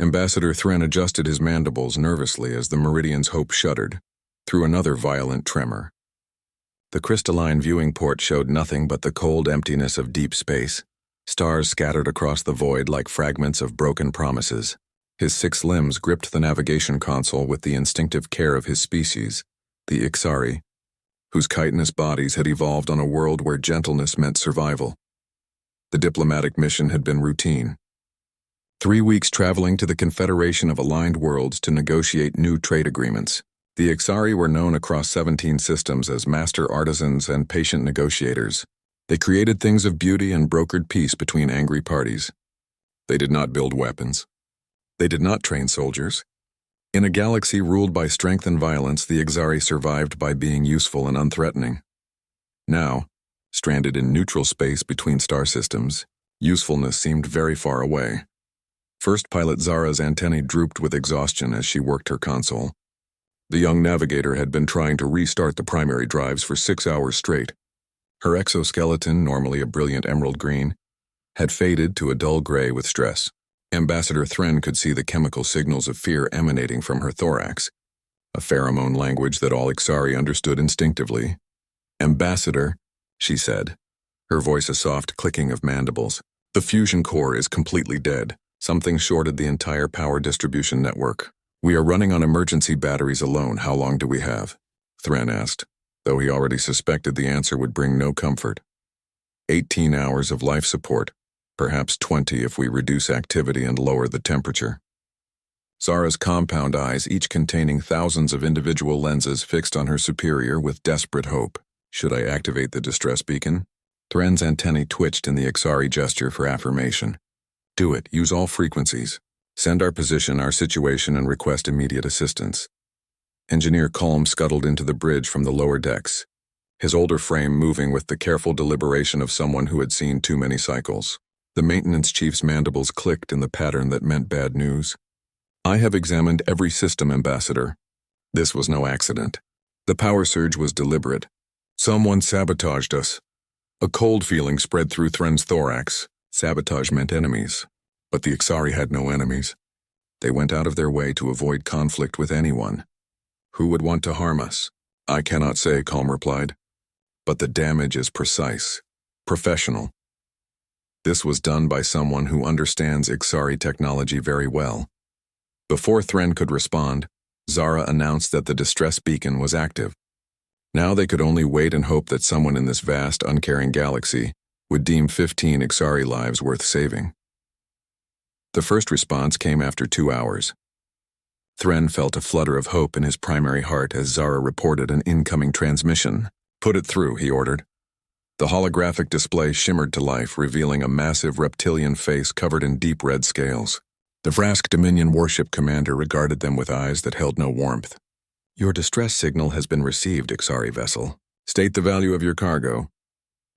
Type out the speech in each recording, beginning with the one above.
Ambassador Thren adjusted his mandibles nervously as the Meridian's hope shuddered, through another violent tremor. The crystalline viewing port showed nothing but the cold emptiness of deep space, stars scattered across the void like fragments of broken promises. His 6 limbs gripped the navigation console with the instinctive care of his species, the Ixari, whose chitinous bodies had evolved on a world where gentleness meant survival. The diplomatic mission had been routine. 3 weeks traveling to the Confederation of Aligned Worlds to negotiate new trade agreements. The Ixari were known across 17 systems as master artisans and patient negotiators. They created things of beauty and brokered peace between angry parties. They did not build weapons. They did not train soldiers. In a galaxy ruled by strength and violence, the Ixari survived by being useful and unthreatening. Now, stranded in neutral space between star systems, usefulness seemed very far away. First Pilot Zara's antennae drooped with exhaustion as she worked her console. The young navigator had been trying to restart the primary drives for 6 hours straight. Her exoskeleton, normally a brilliant emerald green, had faded to a dull gray with stress. Ambassador Thren could see the chemical signals of fear emanating from her thorax, a pheromone language that all Ixari understood instinctively. "Ambassador," she said, her voice a soft clicking of mandibles. "The fusion core is completely dead. Something shorted the entire power distribution network. We are running on emergency batteries alone. How long do we have?" Thren asked, though he already suspected the answer would bring no comfort. 18 hours of life support, perhaps 20 if we reduce activity and lower the temperature. Zara's compound eyes, each containing thousands of individual lenses, fixed on her superior with desperate hope. "Should I activate the distress beacon?" Thren's antennae twitched in the Ixari gesture for affirmation. "Do it. Use all frequencies. Send our position, our situation, and request immediate assistance." Engineer Culm scuttled into the bridge from the lower decks, his older frame moving with the careful deliberation of someone who had seen too many cycles. The maintenance chief's mandibles clicked in the pattern that meant bad news. "I have examined every system, Ambassador. This was no accident. The power surge was deliberate. Someone sabotaged us." A cold feeling spread through Thren's thorax. Sabotage meant enemies. But the Ixari had no enemies. They went out of their way to avoid conflict with anyone. "Who would want to harm us?" "I cannot say," Culm replied. "But the damage is precise, professional." This was done by someone who understands Ixari technology very well. Before Thren could respond, Zara announced that the distress beacon was active. Now they could only wait and hope that someone in this vast, uncaring galaxy would deem 15 Ixari lives worth saving. The first response came after 2 hours. Thren felt a flutter of hope in his primary heart as Zara reported an incoming transmission. "Put it through," he ordered. The holographic display shimmered to life, revealing a massive reptilian face covered in deep red scales. The Vrask Dominion warship commander regarded them with eyes that held no warmth. "Your distress signal has been received, Ixari vessel. State the value of your cargo."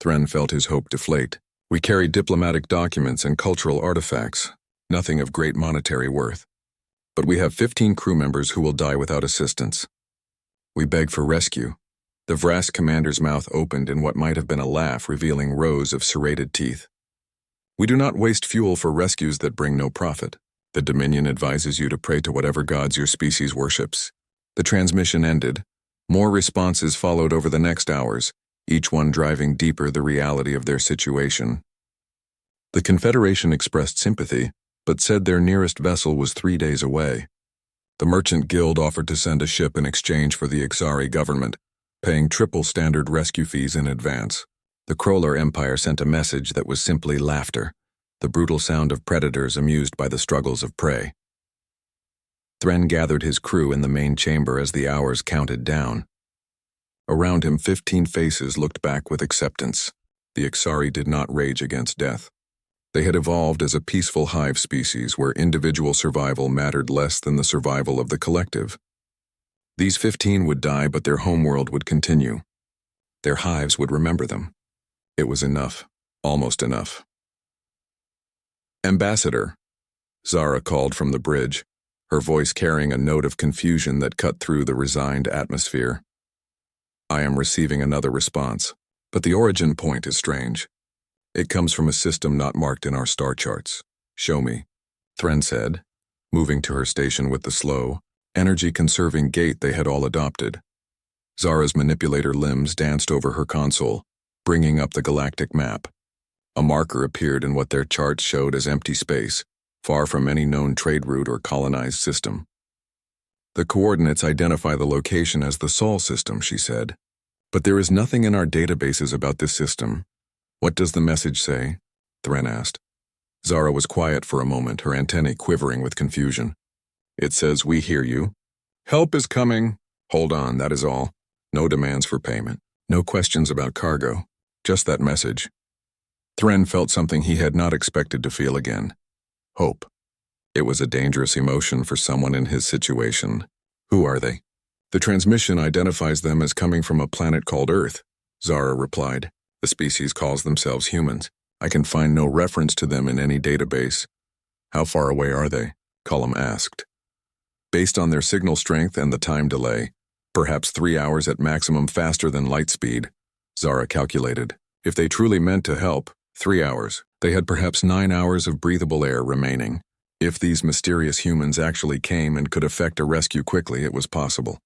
Thren felt his hope deflate. "We carry diplomatic documents and cultural artifacts, nothing of great monetary worth. But we have 15 crew members who will die without assistance. We beg for rescue." The Vrask commander's mouth opened in what might have been a laugh, revealing rows of serrated teeth. "We do not waste fuel for rescues that bring no profit. The Dominion advises you to pray to whatever gods your species worships." The transmission ended. More responses followed over the next hours, each one driving deeper the reality of their situation. The Confederation expressed sympathy, but said their nearest vessel was 3 days away. The Merchant Guild offered to send a ship in exchange for the Ixari government, paying triple standard rescue fees in advance. The Kroller Empire sent a message that was simply laughter, the brutal sound of predators amused by the struggles of prey. Thren gathered his crew in the main chamber as the hours counted down. Around him, 15 faces looked back with acceptance. The Ixari did not rage against death. They had evolved as a peaceful hive species where individual survival mattered less than the survival of the collective. These 15 would die, but their homeworld would continue. Their hives would remember them. It was enough, almost enough. "Ambassador," Zara called from the bridge, her voice carrying a note of confusion that cut through the resigned atmosphere. "I am receiving another response, but the origin point is strange. It comes from a system not marked in our star charts." "Show me," Thren said, moving to her station with the slow, energy-conserving gait they had all adopted. Zara's manipulator limbs danced over her console, bringing up the galactic map. A marker appeared in what their charts showed as empty space, far from any known trade route or colonized system. The coordinates identify the location as the Sol system, she said. But there is nothing in our databases about this system. What does the message say? Thren asked. Zara was quiet for a moment, her antennae quivering with confusion. It says, "We hear you. Help is coming. Hold on, that is all. No demands for payment. No questions about cargo. Just that message." Thren felt something he had not expected to feel again. Hope. It was a dangerous emotion for someone in his situation. Who are they? The transmission identifies them as coming from a planet called Earth, Zara replied. The species calls themselves humans. I can find no reference to them in any database. How far away are they? Cullum asked. Based on their signal strength and the time delay, perhaps 3 hours at maximum faster than light speed, Zara calculated. If they truly meant to help, 3 hours. They had perhaps 9 hours of breathable air remaining. If these mysterious humans actually came and could effect a rescue quickly, it was possible.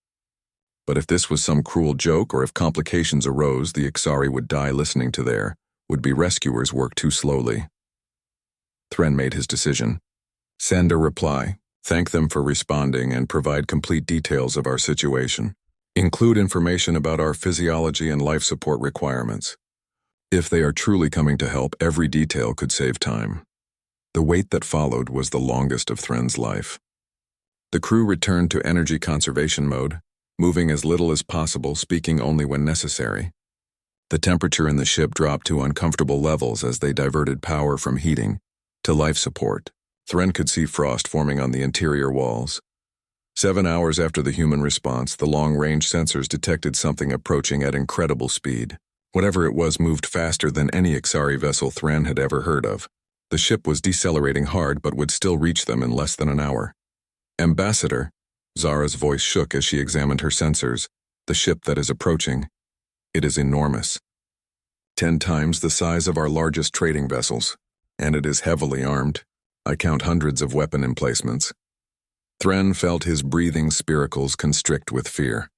But if this was some cruel joke, or if complications arose, the Ixari would die listening to their would-be rescuers work too slowly. Thren made his decision. Send a reply, thank them for responding, and provide complete details of our situation. Include information about our physiology and life support requirements. If they are truly coming to help, every detail could save time. The wait that followed was the longest of Thren's life. The crew returned to energy conservation mode, moving as little as possible, speaking only when necessary. The temperature in the ship dropped to uncomfortable levels as they diverted power from heating to life support. Thren could see frost forming on the interior walls. 7 hours after the human response, the long-range sensors detected something approaching at incredible speed. Whatever it was moved faster than any Ixari vessel Thren had ever heard of. The ship was decelerating hard but would still reach them in less than an hour. Ambassador, Zara's voice shook as she examined her sensors. The ship that is approaching. It is enormous. 10 times the size of our largest trading vessels. And it is heavily armed. I count hundreds of weapon emplacements. Thren felt his breathing spiracles constrict with fear.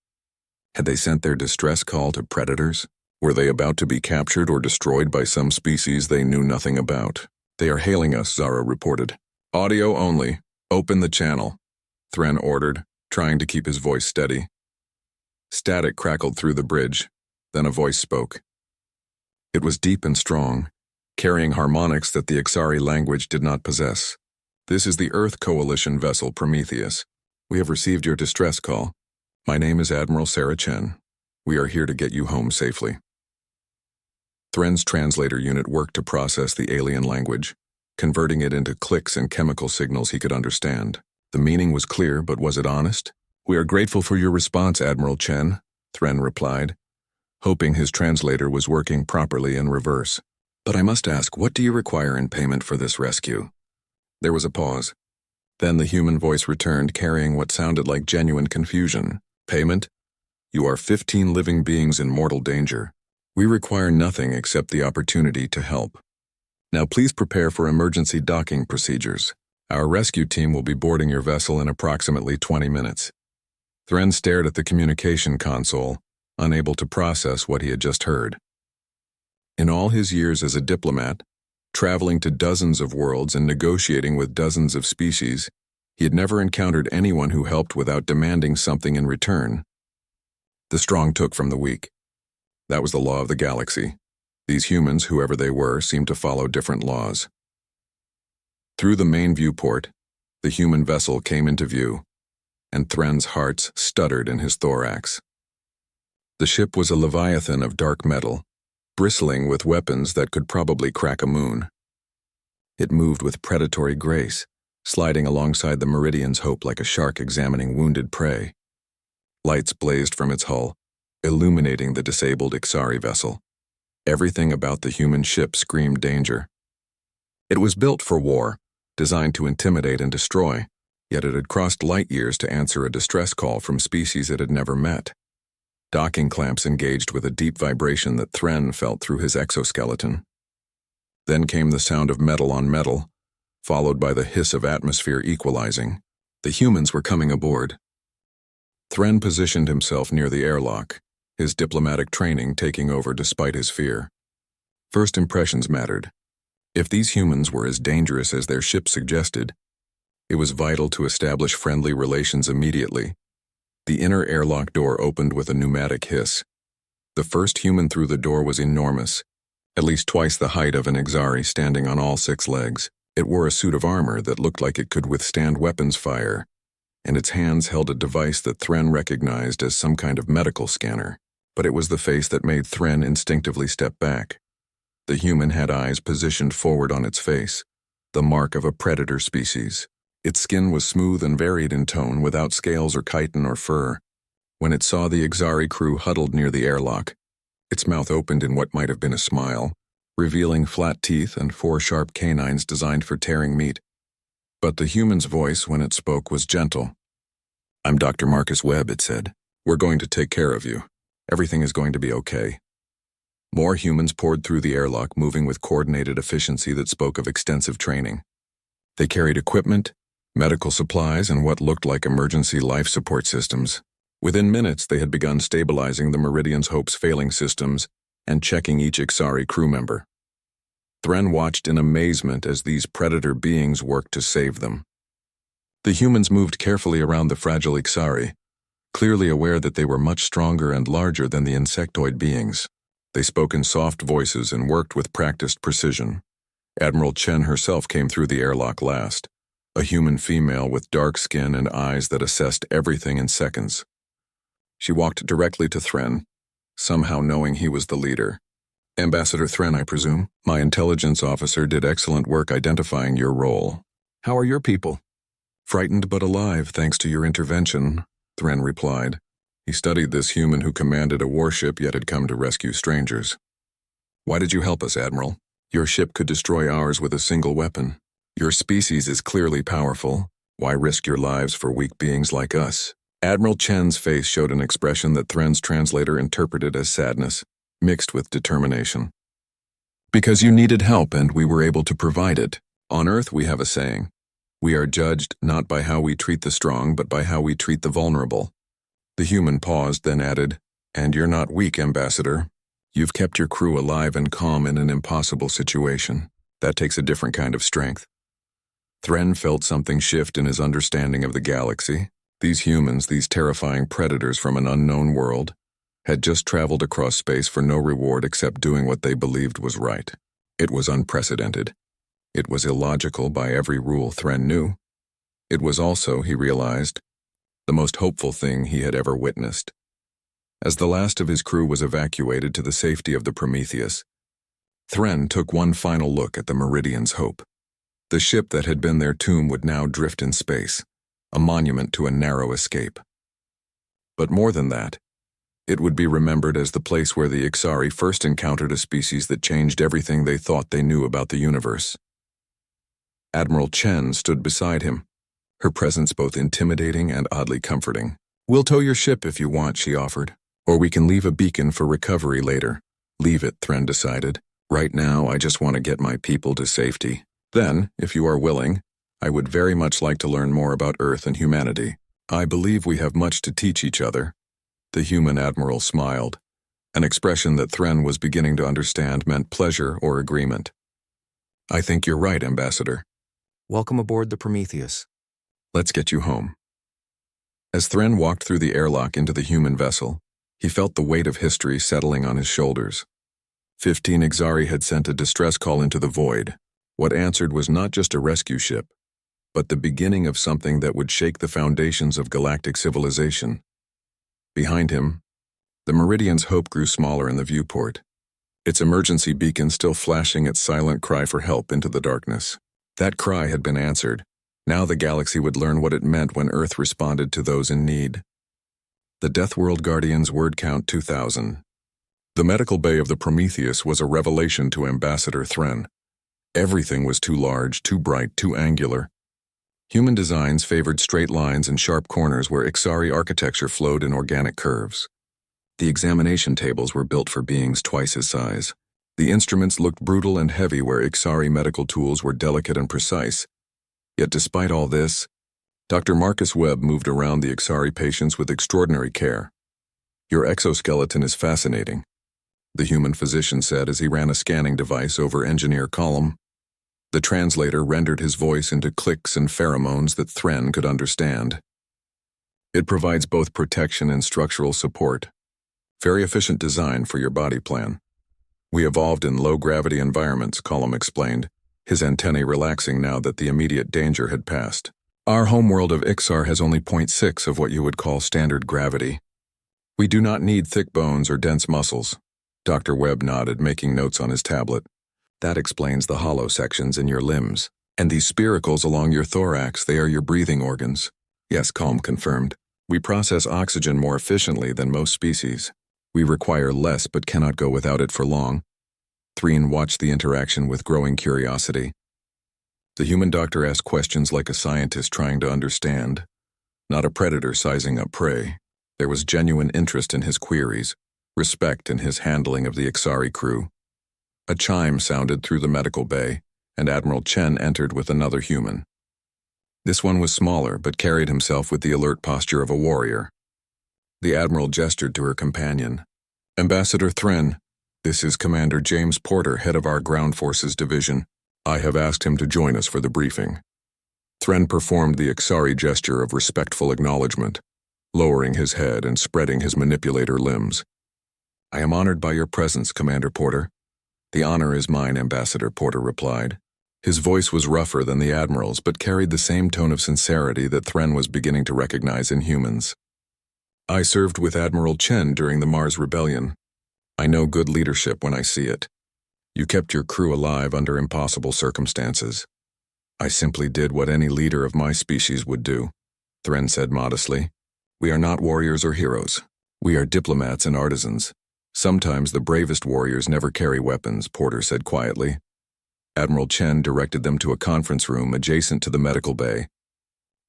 Had they sent their distress call to predators? Were they about to be captured or destroyed by some species they knew nothing about? They are hailing us, Zara reported. Audio only. Open the channel, Thren ordered, trying to keep his voice steady. Static crackled through the bridge. Then a voice spoke. It was deep and strong, carrying harmonics that the Ixari language did not possess. This is the Earth Coalition vessel Prometheus. We have received your distress call. My name is Admiral Sarah Chen. We are here to get you home safely. Thren's translator unit worked to process the alien language, converting it into clicks and chemical signals he could understand. The meaning was clear, but was it honest? We are grateful for your response, Admiral Chen, Thren replied, hoping his translator was working properly in reverse. But I must ask, what do you require in payment for this rescue? There was a pause. Then the human voice returned, carrying what sounded like genuine confusion. Payment? You are 15 living beings in mortal danger. We require nothing except the opportunity to help. Now please prepare for emergency docking procedures. Our rescue team will be boarding your vessel in approximately 20 minutes. Thren stared at the communication console, unable to process what he had just heard. In all his years as a diplomat, traveling to dozens of worlds and negotiating with dozens of species, he had never encountered anyone who helped without demanding something in return. The strong took from the weak. That was the law of the galaxy. These humans, whoever they were, seemed to follow different laws. Through the main viewport, the human vessel came into view, and Thren's heart stuttered in his thorax. The ship was a leviathan of dark metal, bristling with weapons that could probably crack a moon. It moved with predatory grace, sliding alongside the Meridian's hope like a shark examining wounded prey. Lights blazed from its hull, illuminating the disabled Ixari vessel. Everything about the human ship screamed danger. It was built for war, designed to intimidate and destroy, yet it had crossed light years to answer a distress call from species it had never met. Docking clamps engaged with a deep vibration that Thren felt through his exoskeleton. Then came the sound of metal on metal, followed by the hiss of atmosphere equalizing. The humans were coming aboard. Thren positioned himself near the airlock, his diplomatic training taking over despite his fear. First impressions mattered. If these humans were as dangerous as their ship suggested, it was vital to establish friendly relations immediately. The inner airlock door opened with a pneumatic hiss. The first human through the door was enormous, at least twice the height of an Ixari standing on all 6 legs. It wore a suit of armor that looked like it could withstand weapons fire, and its hands held a device that Thren recognized as some kind of medical scanner. But it was the face that made Thren instinctively step back. The human had eyes positioned forward on its face, the mark of a predator species. Its skin was smooth and varied in tone, without scales or chitin or fur. When it saw the Ixari crew huddled near the airlock, its mouth opened in what might have been a smile, revealing flat teeth and 4 sharp canines designed for tearing meat. But the human's voice, when it spoke, was gentle. "I'm Dr. Marcus Webb," it said. "We're going to take care of you. Everything is going to be okay." More humans poured through the airlock, moving with coordinated efficiency that spoke of extensive training. They carried equipment, medical supplies, and what looked like emergency life support systems. Within minutes, they had begun stabilizing the Meridian's Hope's failing systems and checking each Ixari crew member. Thren watched in amazement as these predator beings worked to save them. The humans moved carefully around the fragile Ixari, clearly aware that they were much stronger and larger than the insectoid beings. They spoke in soft voices and worked with practiced precision. Admiral Chen herself came through the airlock last, a human female with dark skin and eyes that assessed everything in seconds. She walked directly to Thren, somehow knowing he was the leader. "Ambassador Thren, I presume? My intelligence officer did excellent work identifying your role. How are your people?" "Frightened but alive, thanks to your intervention," Thren replied. He studied this human who commanded a warship yet had come to rescue strangers. "Why did you help us, Admiral? Your ship could destroy ours with a single weapon. Your species is clearly powerful. Why risk your lives for weak beings like us?" Admiral Chen's face showed an expression that Thren's translator interpreted as sadness, mixed with determination. "Because you needed help and we were able to provide it. On Earth we have a saying. We are judged not by how we treat the strong, but by how we treat the vulnerable." The human paused, then added, "And you're not weak, Ambassador. You've kept your crew alive and calm in an impossible situation. That takes a different kind of strength." Thren felt something shift in his understanding of the galaxy. These humans, these terrifying predators from an unknown world, had just traveled across space for no reward except doing what they believed was right. It was unprecedented. It was illogical by every rule Thren knew. It was also, he realized, the most hopeful thing he had ever witnessed. As the last of his crew was evacuated to the safety of the Prometheus, Thren took one final look at the Meridian's Hope. The ship that had been their tomb would now drift in space, a monument to a narrow escape. But more than that, it would be remembered as the place where the Ixari first encountered a species that changed everything they thought they knew about the universe. Admiral Chen stood beside him, her presence both intimidating and oddly comforting. "We'll tow your ship if you want," she offered. "Or we can leave a beacon for recovery later." "Leave it," Thren decided. "Right now, I just want to get my people to safety. Then, if you are willing, I would very much like to learn more about Earth and humanity. I believe we have much to teach each other." The human admiral smiled, an expression that Thren was beginning to understand meant pleasure or agreement. "I think you're right, Ambassador. Welcome aboard the Prometheus. Let's get you home." As Thren walked through the airlock into the human vessel, he felt the weight of history settling on his shoulders. 15 Ixari had sent a distress call into the void. What answered was not just a rescue ship, but the beginning of something that would shake the foundations of galactic civilization. Behind him, the Meridian's Hope grew smaller in the viewport, its emergency beacon still flashing its silent cry for help into the darkness. That cry had been answered. Now the galaxy would learn what it meant when Earth responded to those in need. The Deathworld Guardian's word count 2,000. The medical bay of the Prometheus was a revelation to Ambassador Thren. Everything was too large, too bright, too angular. Human designs favored straight lines and sharp corners where Ixari architecture flowed in organic curves. The examination tables were built for beings twice his size. The instruments looked brutal and heavy where Ixari medical tools were delicate and precise. Yet despite all this, Dr. Marcus Webb moved around the Ixari patients with extraordinary care. "Your exoskeleton is fascinating," the human physician said as he ran a scanning device over engineer column. The translator rendered his voice into clicks and pheromones that Thren could understand. "It provides both protection and structural support. Very efficient design for your body plan. We evolved in low-gravity environments," Column explained, his antennae relaxing now that the immediate danger had passed. "Our homeworld of Ixar has only 0.6 of what you would call standard gravity. We do not need thick bones or dense muscles." Dr. Webb nodded, making notes on his tablet. "That explains the hollow sections in your limbs. And these spiracles along your thorax, they are your breathing organs." "Yes," Colm confirmed. "We process oxygen more efficiently than most species. We require less but cannot go without it for long." Threen watched the interaction with growing curiosity. The human doctor asked questions like a scientist trying to understand, not a predator sizing up prey. There was genuine interest in his queries, respect in his handling of the Ixari crew. A chime sounded through the medical bay, and Admiral Chen entered with another human. This one was smaller but carried himself with the alert posture of a warrior. The Admiral gestured to her companion. "Ambassador Thren, this is Commander James Porter, head of our Ground Forces Division. I have asked him to join us for the briefing." Thren performed the Ixari gesture of respectful acknowledgement, lowering his head and spreading his manipulator limbs. "I am honored by your presence, Commander Porter." "The honor is mine," Ambassador Porter replied. His voice was rougher than the Admiral's but carried the same tone of sincerity that Thren was beginning to recognize in humans. "I served with Admiral Chen during the Mars Rebellion. I know good leadership when I see it. You kept your crew alive under impossible circumstances." "I simply did what any leader of my species would do," Thren said modestly. "We are not warriors or heroes. We are diplomats and artisans. Sometimes the bravest warriors never carry weapons," Porter said quietly. Admiral Chen directed them to a conference room adjacent to the medical bay.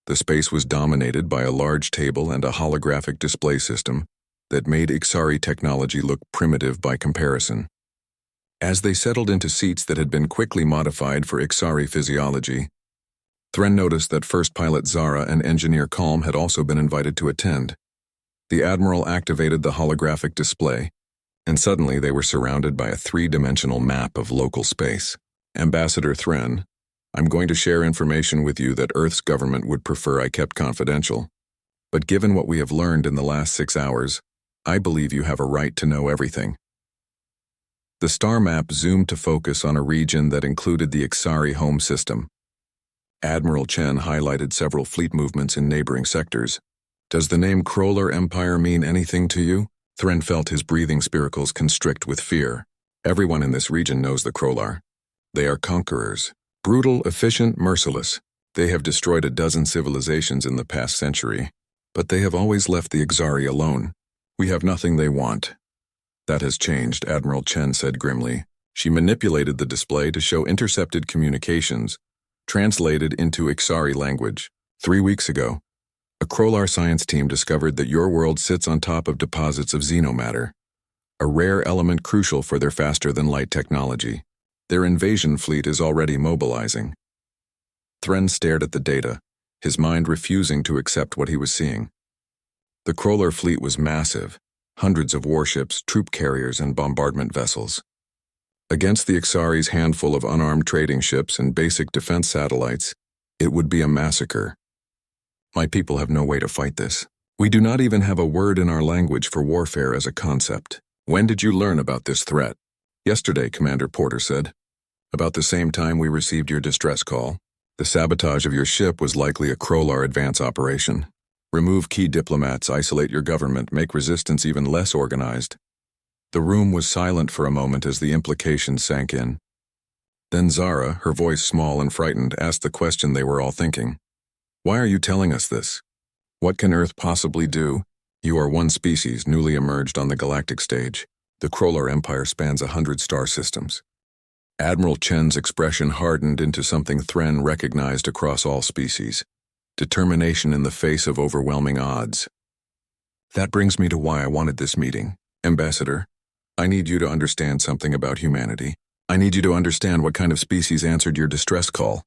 The space was dominated by a large table and a holographic display system that made Ixari technology look primitive by comparison. As they settled into seats that had been quickly modified for Ixari physiology, Thren noticed that First Pilot Zara and Engineer Calm had also been invited to attend. The Admiral activated the holographic display, and suddenly they were surrounded by a three-dimensional map of local space. "Ambassador Thren, I'm going to share information with you that Earth's government would prefer I kept confidential. But given what we have learned in the last 6 hours, I believe you have a right to know everything." The star map zoomed to focus on a region that included the Ixari home system. Admiral Chen highlighted several fleet movements in neighboring sectors. "Does the name Krolar Empire mean anything to you?" Thren felt his breathing spiracles constrict with fear. "Everyone in this region knows the Krolar. They are conquerors. Brutal, efficient, merciless. They have destroyed a dozen civilizations in the past century, but they have always left the Ixari alone. We have nothing they want." "That has changed," Admiral Chen said grimly. She manipulated the display to show intercepted communications, translated into Ixari language. 3 weeks ago, a Krolar science team discovered that your world sits on top of deposits of xenomatter, a rare element crucial for their faster-than-light technology. Their invasion fleet is already mobilizing." Thren stared at the data, his mind refusing to accept what he was seeing. The Krolar fleet was massive, hundreds of warships, troop carriers, and bombardment vessels. Against the Ixari's handful of unarmed trading ships and basic defense satellites, it would be a massacre. "My people have no way to fight this. We do not even have a word in our language for warfare as a concept." "When did you learn about this threat?" "Yesterday," Commander Porter said. "About the same time we received your distress call. The sabotage of your ship was likely a Krolar advance operation. Remove key diplomats, isolate your government, make resistance even less organized." The room was silent for a moment as the implications sank in. Then Zara, her voice small and frightened, asked the question they were all thinking. "Why are you telling us this? What can Earth possibly do? You are one species newly emerged on the galactic stage. The Krolar Empire spans 100 star systems." Admiral Chen's expression hardened into something Thren recognized across all species: determination in the face of overwhelming odds. "That brings me to why I wanted this meeting, Ambassador. I need you to understand something about humanity. I need you to understand what kind of species answered your distress call."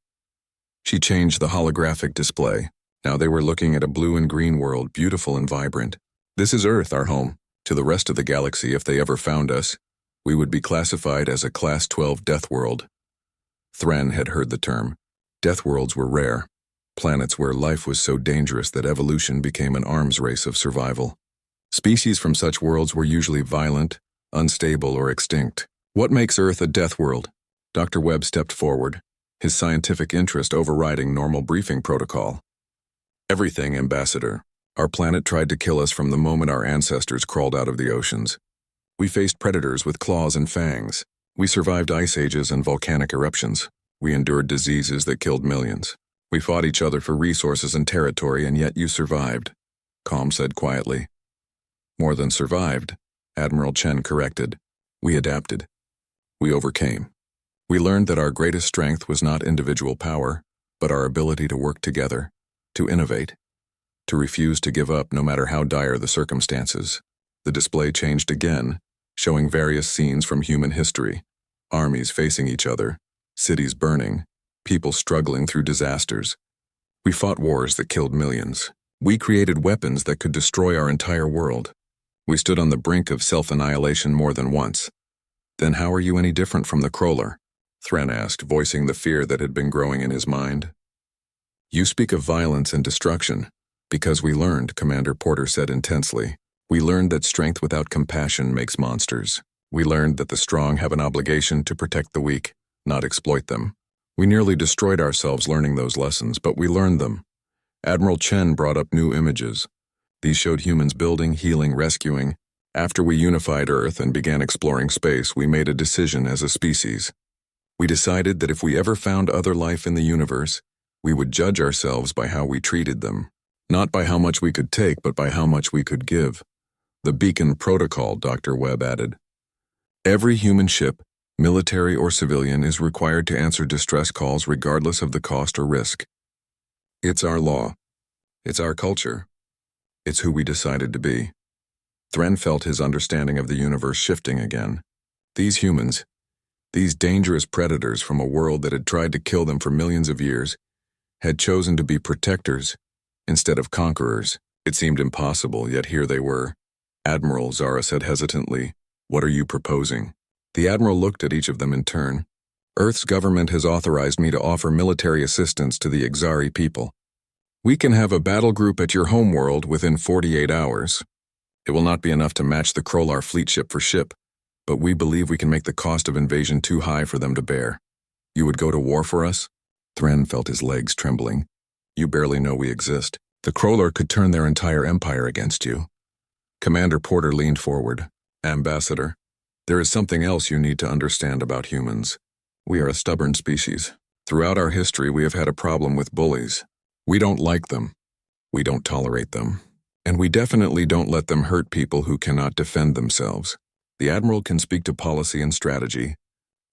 She changed the holographic display. Now they were looking at a blue and green world, beautiful and vibrant. "This is Earth, our home. To the rest of the galaxy, if they ever found us, we would be classified as a Class 12 death world." Thren had heard the term. Death worlds were rare. Planets where life was so dangerous that evolution became an arms race of survival. Species from such worlds were usually violent, unstable, or extinct. "What makes Earth a death world?" Dr. Webb stepped forward, his scientific interest overriding normal briefing protocol. "Everything, Ambassador. Our planet tried to kill us from the moment our ancestors crawled out of the oceans. We faced predators with claws and fangs. We survived ice ages and volcanic eruptions. We endured diseases that killed millions. We fought each other for resources and territory, and yet you survived," Calm said quietly. "More than survived," Admiral Chen corrected. "We adapted. We overcame. We learned that our greatest strength was not individual power, but our ability to work together, to innovate, to refuse to give up no matter how dire the circumstances." The display changed again, showing various scenes from human history. Armies facing each other, cities burning, people struggling through disasters. "We fought wars that killed millions. We created weapons that could destroy our entire world. We stood on the brink of self-annihilation more than once." "Then how are you any different from the Crawler?" Thren asked, voicing the fear that had been growing in his mind. "You speak of violence and destruction. Because we learned," Commander Porter said intensely. "We learned that strength without compassion makes monsters. We learned that the strong have an obligation to protect the weak, not exploit them. We nearly destroyed ourselves learning those lessons, but we learned them." Admiral Chen brought up new images. These showed humans building, healing, rescuing. "After we unified Earth and began exploring space, we made a decision as a species. We decided that if we ever found other life in the universe, we would judge ourselves by how we treated them. Not by how much we could take, but by how much we could give. The Beacon Protocol," Dr. Webb added. "Every human ship, military or civilian, is required to answer distress calls regardless of the cost or risk. It's our law. It's our culture. It's who we decided to be." Thren felt his understanding of the universe shifting again. These humans, these dangerous predators from a world that had tried to kill them for millions of years, had chosen to be protectors instead of conquerors. It seemed impossible, yet here they were. "Admiral," Zara said hesitantly, "what are you proposing?" The Admiral looked at each of them in turn. "Earth's government has authorized me to offer military assistance to the Ixari people. We can have a battle group at your homeworld within 48 hours. It will not be enough to match the Krolar fleet ship for ship, but we believe we can make the cost of invasion too high for them to bear. You would go to war for us?" Thren felt his legs trembling. "You barely know we exist. The Krolar could turn their entire empire against you." Commander Porter leaned forward. "Ambassador, there is something else you need to understand about humans. We are a stubborn species. Throughout our history, we have had a problem with bullies. We don't like them. We don't tolerate them. And we definitely don't let them hurt people who cannot defend themselves. The Admiral can speak to policy and strategy.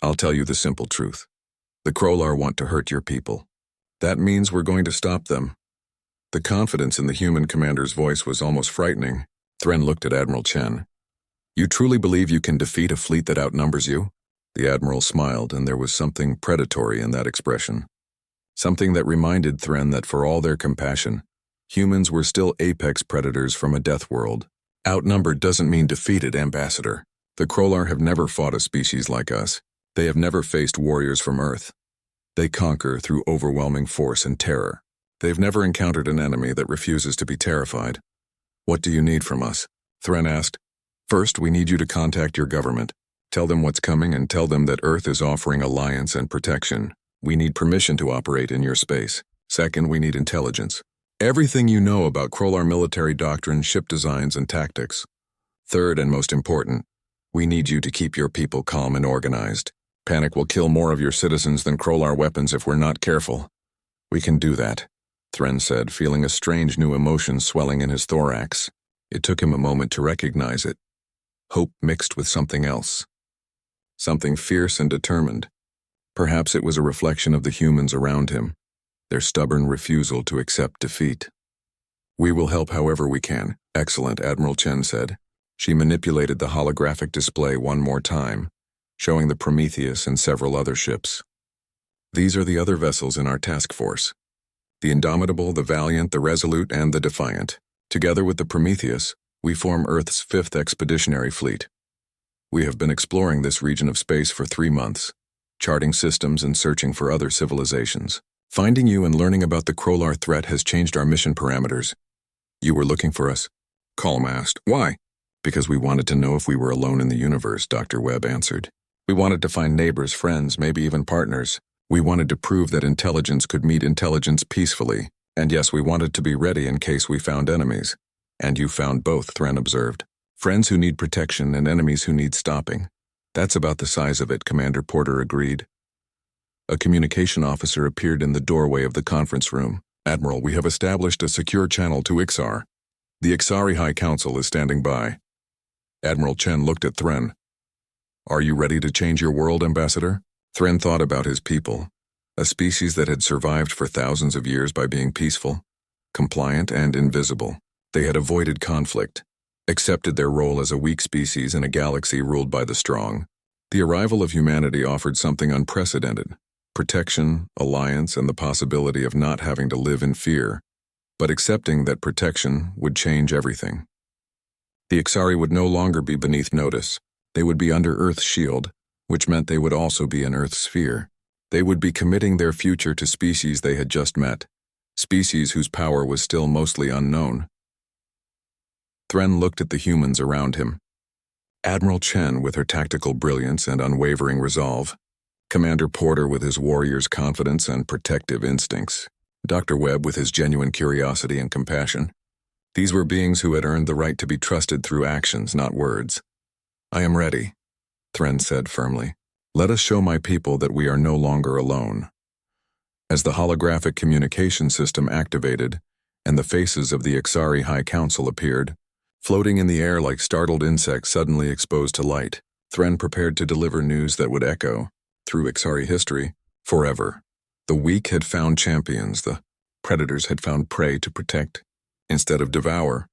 I'll tell you the simple truth. The Krolar want to hurt your people. That means we're going to stop them." The confidence in the human commander's voice was almost frightening. Thren looked at Admiral Chen. "You truly believe you can defeat a fleet that outnumbers you?" The Admiral smiled, and there was something predatory in that expression. Something that reminded Thren that for all their compassion, humans were still apex predators from a death world. "Outnumbered doesn't mean defeated, Ambassador. The Krolar have never fought a species like us. They have never faced warriors from Earth. They conquer through overwhelming force and terror. They've never encountered an enemy that refuses to be terrified." "What do you need from us?" Thren asked. "First, we need you to contact your government. Tell them what's coming and tell them that Earth is offering alliance and protection. We need permission to operate in your space. Second, we need intelligence. Everything you know about Krolar military doctrine, ship designs, and tactics. Third, and most important, we need you to keep your people calm and organized. Panic will kill more of your citizens than Krolar weapons if we're not careful." "We can do that," Thren said, feeling a strange new emotion swelling in his thorax. It took him a moment to recognize it. Hope mixed with something else. Something fierce and determined. Perhaps it was a reflection of the humans around him, their stubborn refusal to accept defeat. "We will help however we can." "Excellent," Admiral Chen said. She manipulated the holographic display one more time, showing the Prometheus and several other ships. These are the other vessels in our task force. The Indomitable, the Valiant, the Resolute, and the Defiant. Together with the Prometheus, we form Earth's 5th expeditionary fleet. We have been exploring this region of space for 3 months, charting systems and searching for other civilizations. Finding you and learning about the Krolar threat has changed our mission parameters. You were looking for us? Colm asked. Why? Because we wanted to know if we were alone in the universe, Dr. Webb answered. We wanted to find neighbors, friends, maybe even partners. We wanted to prove that intelligence could meet intelligence peacefully. And yes, we wanted to be ready in case we found enemies. And you found both, Thren observed. Friends who need protection and enemies who need stopping. That's about the size of it, Commander Porter agreed. A communication officer appeared in the doorway of the conference room. Admiral, we have established a secure channel to Ixar. The Ixari High Council is standing by. Admiral Chen looked at Thren. Are you ready to change your world, Ambassador? Thren thought about his people, a species that had survived for thousands of years by being peaceful, compliant, and invisible. They had avoided conflict, accepted their role as a weak species in a galaxy ruled by the strong. The arrival of humanity offered something unprecedented: protection, alliance, and the possibility of not having to live in fear, but accepting that protection would change everything. The Ixari would no longer be beneath notice. They would be under Earth's shield, which meant they would also be in Earth's sphere. They would be committing their future to species they had just met, species whose power was still mostly unknown. Thren looked at the humans around him. Admiral Chen with her tactical brilliance and unwavering resolve, Commander Porter with his warrior's confidence and protective instincts, Dr. Webb with his genuine curiosity and compassion. These were beings who had earned the right to be trusted through actions, not words. I am ready, Thren said firmly. Let us show my people that we are no longer alone. As the holographic communication system activated and the faces of the Ixari High Council appeared, floating in the air like startled insects suddenly exposed to light, Thren prepared to deliver news that would echo, through Ixari history, forever. The weak had found champions, the predators had found prey to protect instead of devour,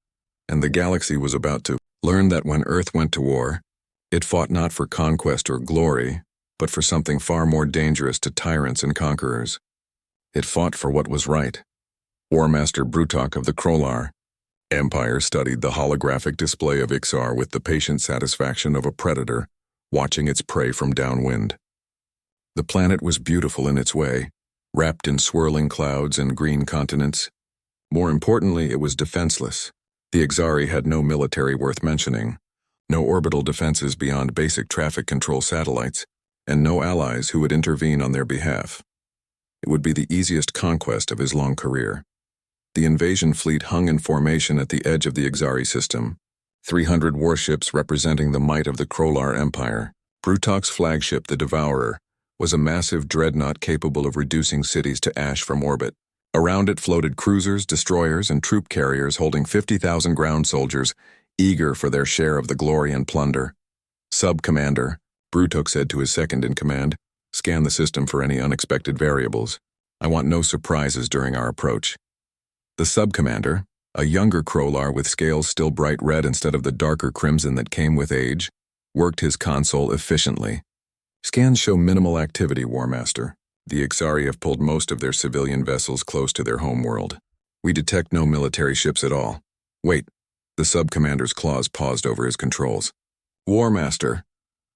and the galaxy was about to learn that when Earth went to war, it fought not for conquest or glory, but for something far more dangerous to tyrants and conquerors. It fought for what was right. War Master Brutok of the Krolar Empire studied the holographic display of Ixar with the patient satisfaction of a predator watching its prey from downwind. The planet was beautiful in its way, wrapped in swirling clouds and green continents. More importantly, it was defenseless. The Ixari had no military worth mentioning, no orbital defenses beyond basic traffic control satellites, and no allies who would intervene on their behalf. It would be the easiest conquest of his long career. The invasion fleet hung in formation at the edge of the Ixari system, 300 warships representing the might of the Krolar Empire. Brutok's flagship, the Devourer, was a massive dreadnought capable of reducing cities to ash from orbit. Around it floated cruisers, destroyers, and troop carriers holding 50,000 ground soldiers, eager for their share of the glory and plunder. Sub-Commander, Brutok said to his second-in-command, scan the system for any unexpected variables. I want no surprises during our approach. The Sub-Commander, a younger Krolar with scales still bright red instead of the darker crimson that came with age, worked his console efficiently. Scans show minimal activity, War Master. The Ixari have pulled most of their civilian vessels close to their homeworld. We detect no military ships at all. Wait, the Sub-Commander's claws paused over his controls. War Master,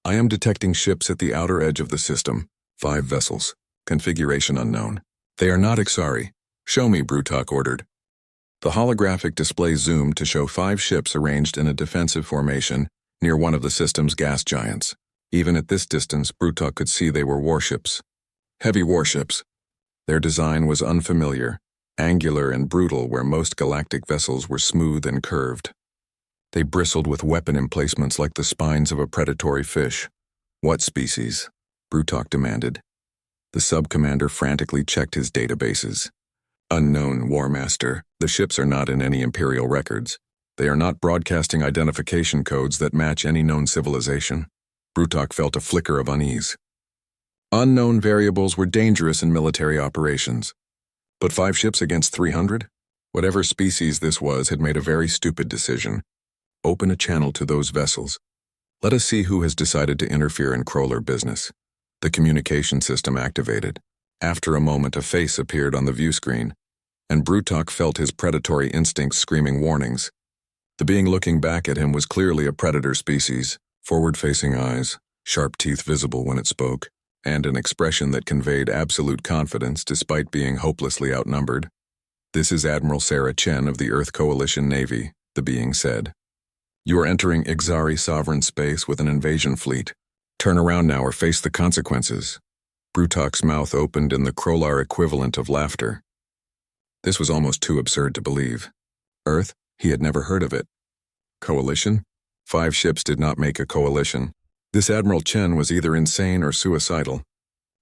I am detecting ships at the outer edge of the system. 5 vessels. Configuration unknown. They are not Ixari. Show me, Brutok ordered. The holographic display zoomed to show 5 ships arranged in a defensive formation near one of the system's gas giants. Even at this distance, Brutok could see they were warships. Heavy warships. Their design was unfamiliar, angular and brutal where most galactic vessels were smooth and curved. They bristled with weapon emplacements like the spines of a predatory fish. What species? Brutok demanded. The Sub-Commander frantically checked his databases. Unknown, War Master. The ships are not in any Imperial records. They are not broadcasting identification codes that match any known civilization. Brutok felt a flicker of unease. Unknown variables were dangerous in military operations. But 5 ships against 300? Whatever species this was had made a very stupid decision. Open a channel to those vessels. Let us see who has decided to interfere in Crawler business. The communication system activated. After a moment, a face appeared on the view screen, and Brutok felt his predatory instincts screaming warnings. The being looking back at him was clearly a predator species, forward-facing eyes, sharp teeth visible when it spoke, and an expression that conveyed absolute confidence despite being hopelessly outnumbered. "This is Admiral Sarah Chen of the Earth Coalition Navy," the being said. "You are entering Ixari sovereign space with an invasion fleet. Turn around now or face the consequences." Brutok's mouth opened in the Krolar equivalent of laughter. This was almost too absurd to believe. Earth? He had never heard of it. Coalition? 5 ships did not make a coalition. This Admiral Chen was either insane or suicidal.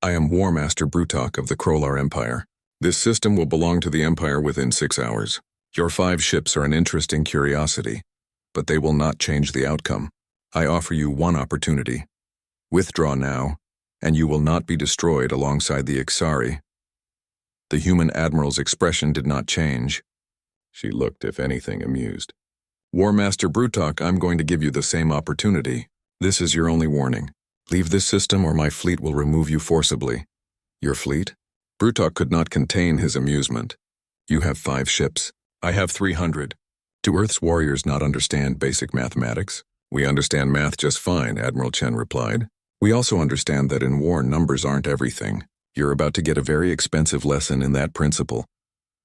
"I am War Master Brutok of the Krolar Empire. This system will belong to the Empire within 6 hours. Your 5 ships are an interesting curiosity, but they will not change the outcome. I offer you one opportunity. Withdraw now, and you will not be destroyed alongside the Ixari." The human admiral's expression did not change. She looked, if anything, amused. "War Master Brutok, I'm going to give you the same opportunity. This is your only warning. Leave this system or my fleet will remove you forcibly." "Your fleet?" Brutok could not contain his amusement. "You have 5 ships. I have 300. Do Earth's warriors not understand basic mathematics?" "We understand math just fine," Admiral Chen replied. "We also understand that in war numbers aren't everything. You're about to get a very expensive lesson in that principle."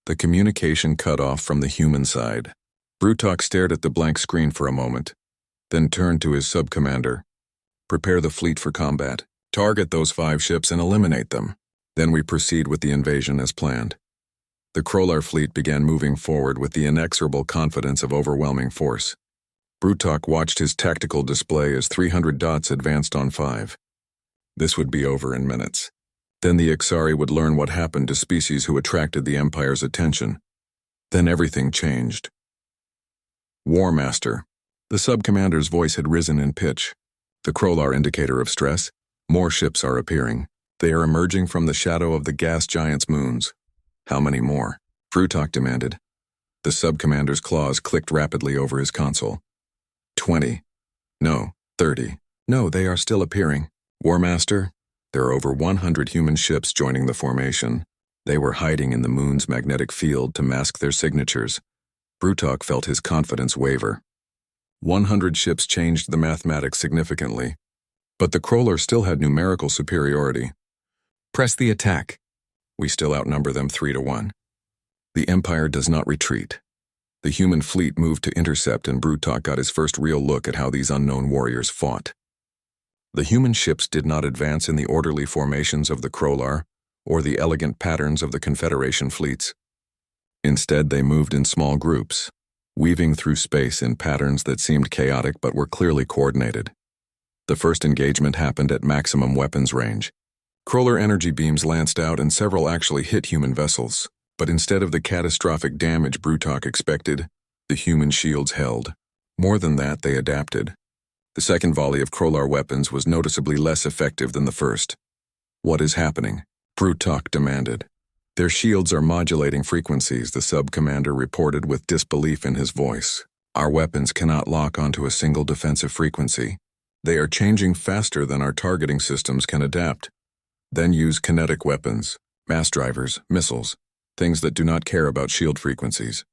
The communication cut off from the human side. Brutok stared at the blank screen for a moment, then turned to his sub-commander. "Prepare the fleet for combat. Target those 5 ships and eliminate them. Then we proceed with the invasion as planned." The Krolar fleet began moving forward with the inexorable confidence of overwhelming force. Brutok watched his tactical display as 300 dots advanced on 5. This would be over in minutes. Then the Ixari would learn what happened to species who attracted the Empire's attention. Then everything changed. "War Master." The sub-commander's voice had risen in pitch. "The Krolar indicator of stress. More ships are appearing. They are emerging from the shadow of the gas giant's moons." "How many more?" Brutok demanded. The sub-commander's claws clicked rapidly over his console. 20. No, 30. "No, they are still appearing." "War Master, there are over 100 human ships joining the formation. They were hiding in the moon's magnetic field to mask their signatures." Brutok felt his confidence waver. 100 ships changed the mathematics significantly, but the Krolar still had numerical superiority. "Press the attack. We still outnumber them 3-1. The Empire does not retreat." The human fleet moved to intercept, and Brutok got his first real look at how these unknown warriors fought. The human ships did not advance in the orderly formations of the Krolar or the elegant patterns of the Confederation fleets. Instead, they moved in small groups, weaving through space in patterns that seemed chaotic but were clearly coordinated. The first engagement happened at maximum weapons range. Krolar energy beams lanced out and several actually hit human vessels, but instead of the catastrophic damage Brutok expected, the human shields held. More than that, they adapted. The second volley of Krolar weapons was noticeably less effective than the first. "What is happening?" Brutok demanded. "Their shields are modulating frequencies," the sub-commander reported with disbelief in his voice. "Our weapons cannot lock onto a single defensive frequency. They are changing faster than our targeting systems can adapt. Then use kinetic weapons, mass drivers, missiles, things that do not care about shield frequencies."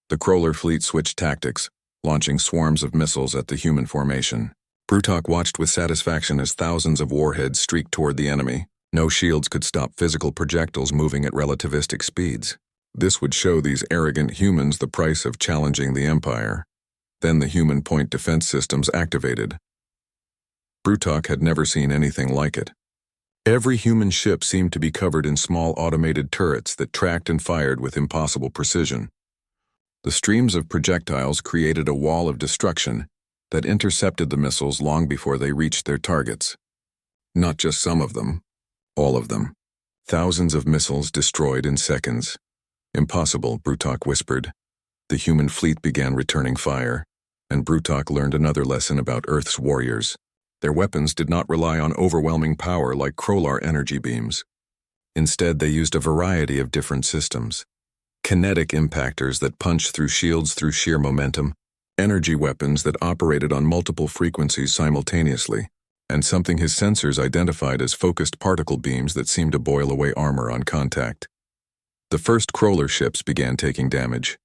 The Krolar fleet switched tactics, launching swarms of missiles at the human formation. Brutok watched with satisfaction as thousands of warheads streaked toward the enemy. No shields could stop physical projectiles moving at relativistic speeds. This would show these arrogant humans the price of challenging the Empire. Then the human point defense systems activated. Brutok had never seen anything like it. Every human ship seemed to be covered in small automated turrets that tracked and fired with impossible precision. The streams of projectiles created a wall of destruction that intercepted the missiles long before they reached their targets. Not just some of them, all of them. Thousands of missiles destroyed in seconds. "Impossible," Brutok whispered. The human fleet began returning fire, and Brutok learned another lesson about Earth's warriors. Their weapons did not rely on overwhelming power like Krolar energy beams. Instead, they used a variety of different systems. Kinetic impactors that punch through shields through sheer momentum, energy weapons that operated on multiple frequencies simultaneously, and something his sensors identified as focused particle beams that seemed to boil away armor on contact. The first crawler ships began taking damage.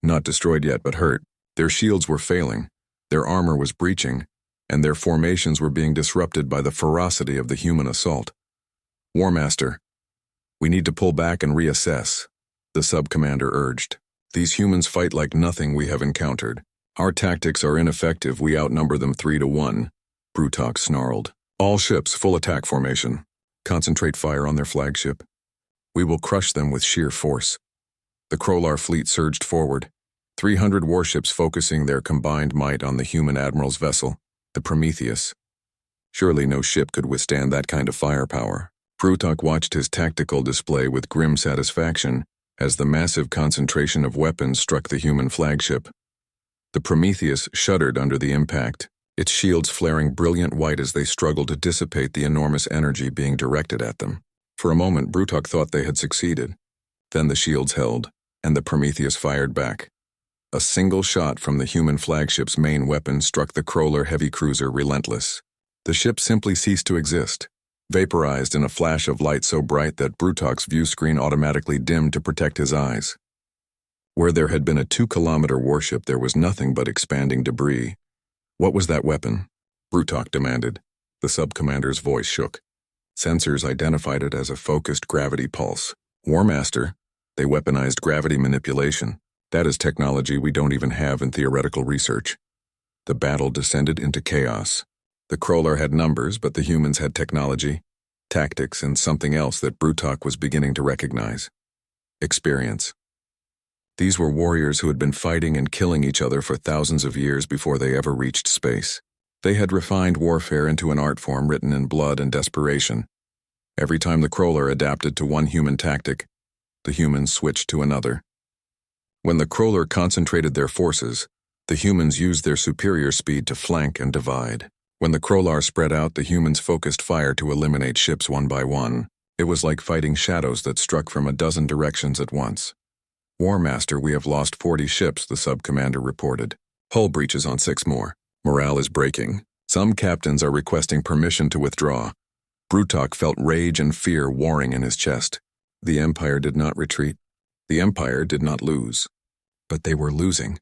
Not destroyed yet, but hurt. Their shields were failing, their armor was breaching, and their formations were being disrupted by the ferocity of the human assault. War Master, we need to pull back and reassess, the sub-commander urged. These humans fight like nothing we have encountered. Our tactics are ineffective, we outnumber them 3-1, Brutok snarled. All ships, full attack formation. Concentrate fire on their flagship. We will crush them with sheer force. The Krolar fleet surged forward, 300 warships focusing their combined might on the human admiral's vessel, the Prometheus. Surely no ship could withstand that kind of firepower. Brutok watched his tactical display with grim satisfaction as the massive concentration of weapons struck the human flagship. The Prometheus shuddered under the impact, its shields flaring brilliant white as they struggled to dissipate the enormous energy being directed at them. For a moment, Brutok thought they had succeeded. Then the shields held, and the Prometheus fired back. A single shot from the human flagship's main weapon struck the Krolar heavy cruiser relentless. The ship simply ceased to exist, vaporized in a flash of light so bright that Brutok's view screen automatically dimmed to protect his eyes. Where there had been a 2-kilometer warship, there was nothing but expanding debris. What was that weapon? Brutok demanded. The sub-commander's voice shook. Sensors identified it as a focused gravity pulse. War Master, they weaponized gravity manipulation. That is technology we don't even have in theoretical research. The battle descended into chaos. The Krolar had numbers, but the humans had technology, tactics, and something else that Brutok was beginning to recognize. Experience. These were warriors who had been fighting and killing each other for thousands of years before they ever reached space. They had refined warfare into an art form written in blood and desperation. Every time the Krolar adapted to one human tactic, the humans switched to another. When the Krolar concentrated their forces, the humans used their superior speed to flank and divide. When the Krolar spread out, the humans focused fire to eliminate ships one by one. It was like fighting shadows that struck from a dozen directions at once. War Master, we have lost 40 ships, the sub-commander reported. Hull breaches on 6 more. Morale is breaking. Some captains are requesting permission to withdraw. Brutok felt rage and fear warring in his chest. The Empire did not retreat. The Empire did not lose. But they were losing.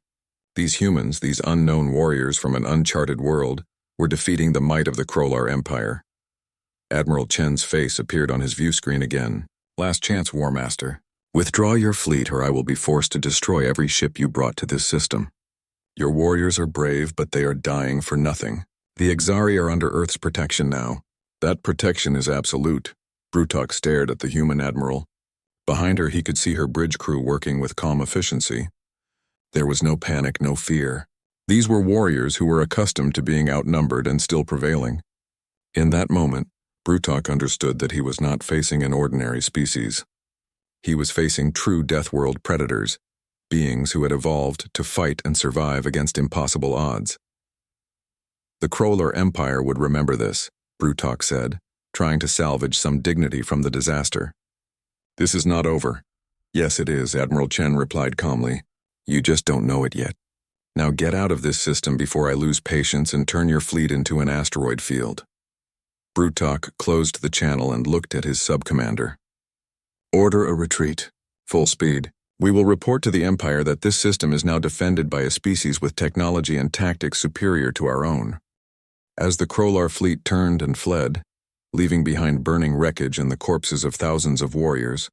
These humans, these unknown warriors from an uncharted world, were defeating the might of the Krolar Empire. Admiral Chen's face appeared on his view screen again. Last chance, War Master. Withdraw your fleet or I will be forced to destroy every ship you brought to this system. Your warriors are brave, but they are dying for nothing. The Exari are under Earth's protection now. That protection is absolute. Brutok stared at the human admiral. Behind her, he could see her bridge crew working with calm efficiency. There was no panic, no fear. These were warriors who were accustomed to being outnumbered and still prevailing. In that moment, Brutok understood that he was not facing an ordinary species. He was facing true Deathworld predators, beings who had evolved to fight and survive against impossible odds. The Krolar Empire would remember this, Brutok said, trying to salvage some dignity from the disaster. This is not over. Yes, it is, Admiral Chen replied calmly. You just don't know it yet. Now get out of this system before I lose patience and turn your fleet into an asteroid field. Brutok closed the channel and looked at his sub-commander. Order a retreat. Full speed. We will report to the Empire that this system is now defended by a species with technology and tactics superior to our own. As the Krolar fleet turned and fled, leaving behind burning wreckage and the corpses of thousands of warriors,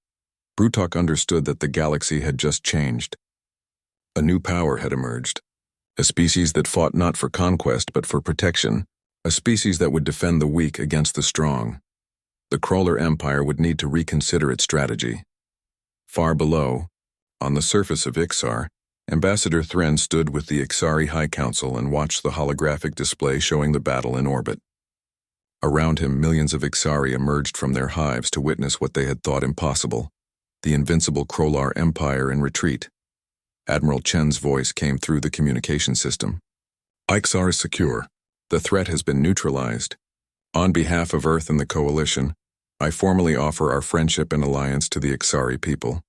Brutok understood that the galaxy had just changed. A new power had emerged. A species that fought not for conquest but for protection. A species that would defend the weak against the strong. The Krolar Empire would need to reconsider its strategy. Far below, on the surface of Ixar, Ambassador Thren stood with the Ixari High Council and watched the holographic display showing the battle in orbit. Around him, millions of Ixari emerged from their hives to witness what they had thought impossible, the invincible Krolar Empire in retreat. Admiral Chen's voice came through the communication system. Ixar is secure. The threat has been neutralized. On behalf of Earth and the Coalition, I formally offer our friendship and alliance to the Ixari people.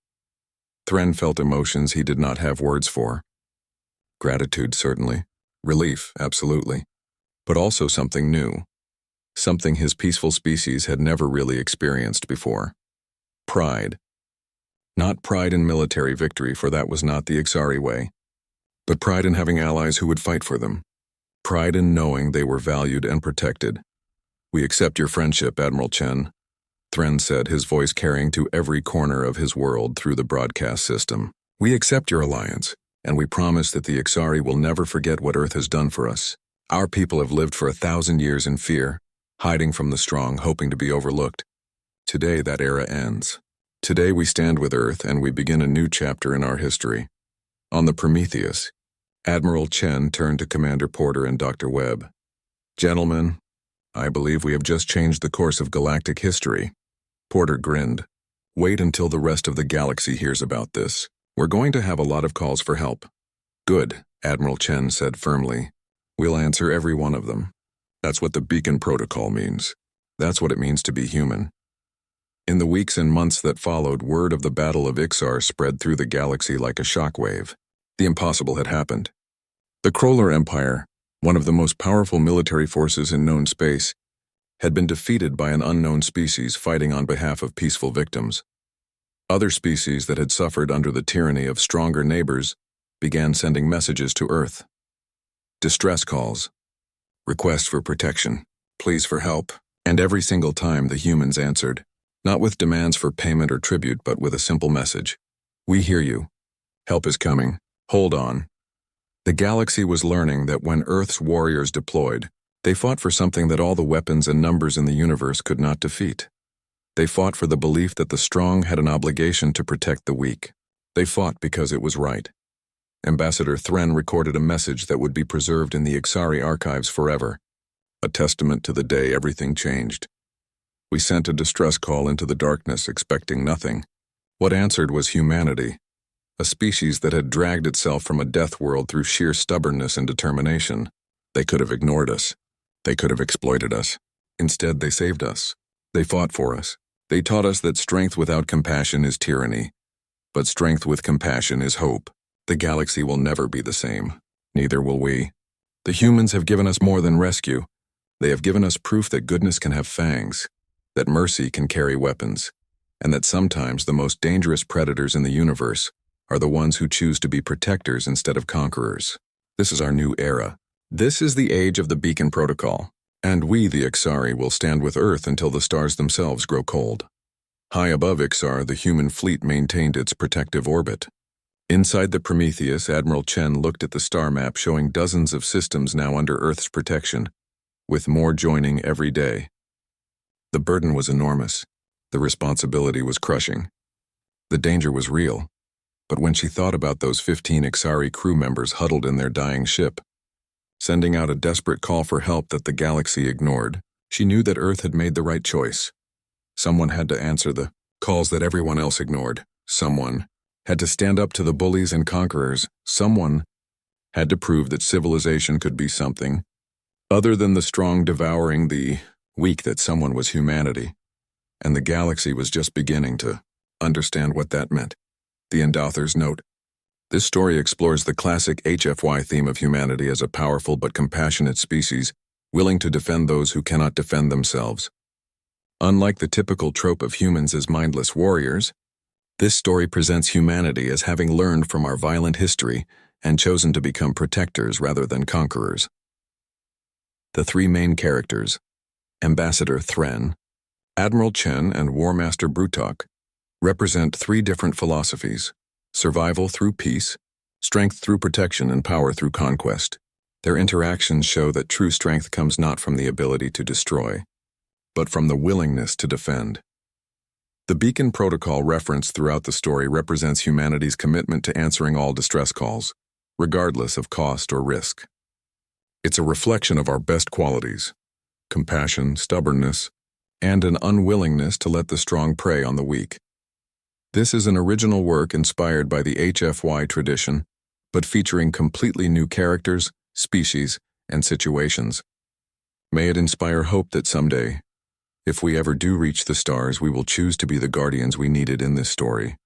Thren felt emotions he did not have words for. Gratitude, certainly. Relief, absolutely. But also something new. Something his peaceful species had never really experienced before. Pride. Not pride in military victory, for that was not the Ixari way, but pride in having allies who would fight for them. Pride in knowing they were valued and protected. "We accept your friendship, Admiral Chen," Thren said, his voice carrying to every corner of his world through the broadcast system. "We accept your alliance, and we promise that the Ixari will never forget what Earth has done for us. Our people have lived for 1,000 years in fear, hiding from the strong, hoping to be overlooked. Today that era ends. Today we stand with Earth and we begin a new chapter in our history." On the Prometheus, Admiral Chen turned to Commander Porter and Dr. Webb. "Gentlemen, I believe we have just changed the course of galactic history." Porter grinned. "Wait until the rest of the galaxy hears about this. We're going to have a lot of calls for help." "Good," Admiral Chen said firmly. "We'll answer every one of them. That's what the Beacon Protocol means. That's what it means to be human." In the weeks and months that followed, word of the Battle of Ixar spread through the galaxy like a shockwave. The impossible had happened. The Kroller Empire, one of the most powerful military forces in known space, had been defeated by an unknown species fighting on behalf of peaceful victims. Other species that had suffered under the tyranny of stronger neighbors began sending messages to Earth. Distress calls, requests for protection, pleas for help, and every single time the humans answered. Not with demands for payment or tribute, but with a simple message. "We hear you. Help is coming. Hold on." The galaxy was learning that when Earth's warriors deployed, they fought for something that all the weapons and numbers in the universe could not defeat. They fought for the belief that the strong had an obligation to protect the weak. They fought because it was right. Ambassador Thren recorded a message that would be preserved in the Ixari archives forever, a testament to the day everything changed. We sent a distress call into the darkness, expecting nothing. What answered was humanity, a species that had dragged itself from a death world through sheer stubbornness and determination. They could have ignored us. They could have exploited us. Instead, they saved us. They fought for us. They taught us that strength without compassion is tyranny, but strength with compassion is hope. The galaxy will never be the same. Neither will we. The humans have given us more than rescue. They have given us proof that goodness can have fangs, that mercy can carry weapons, and that sometimes the most dangerous predators in the universe are the ones who choose to be protectors instead of conquerors. This is our new era. This is the age of the Beacon Protocol, and we, the Ixari, will stand with Earth until the stars themselves grow cold. High above Ixar, the human fleet maintained its protective orbit. Inside the Prometheus, Admiral Chen looked at the star map showing dozens of systems now under Earth's protection, with more joining every day. The burden was enormous. The responsibility was crushing. The danger was real. But when she thought about those 15 Ixari crew members huddled in their dying ship, sending out a desperate call for help that the galaxy ignored, she knew that Earth had made the right choice. Someone had to answer the calls that everyone else ignored. Someone had to stand up to the bullies and conquerors. Someone had to prove that civilization could be something other than the strong devouring the weak, that someone was humanity. And the galaxy was just beginning to understand what that meant. The end author's note. This story explores the classic HFY theme of humanity as a powerful but compassionate species, willing to defend those who cannot defend themselves. Unlike the typical trope of humans as mindless warriors, this story presents humanity as having learned from our violent history and chosen to become protectors rather than conquerors. The three main characters, Ambassador Thren, Admiral Chen, and War Master Brutok, represent three different philosophies: survival through peace, strength through protection, and power through conquest. Their interactions show that true strength comes not from the ability to destroy, but from the willingness to defend. The Beacon Protocol referenced throughout the story represents humanity's commitment to answering all distress calls, regardless of cost or risk. It's a reflection of our best qualities: compassion, stubbornness, and an unwillingness to let the strong prey on the weak. This is an original work inspired by the HFY tradition, but featuring completely new characters, species, and situations. May it inspire hope that someday, if we ever do reach the stars, we will choose to be the guardians we needed in this story.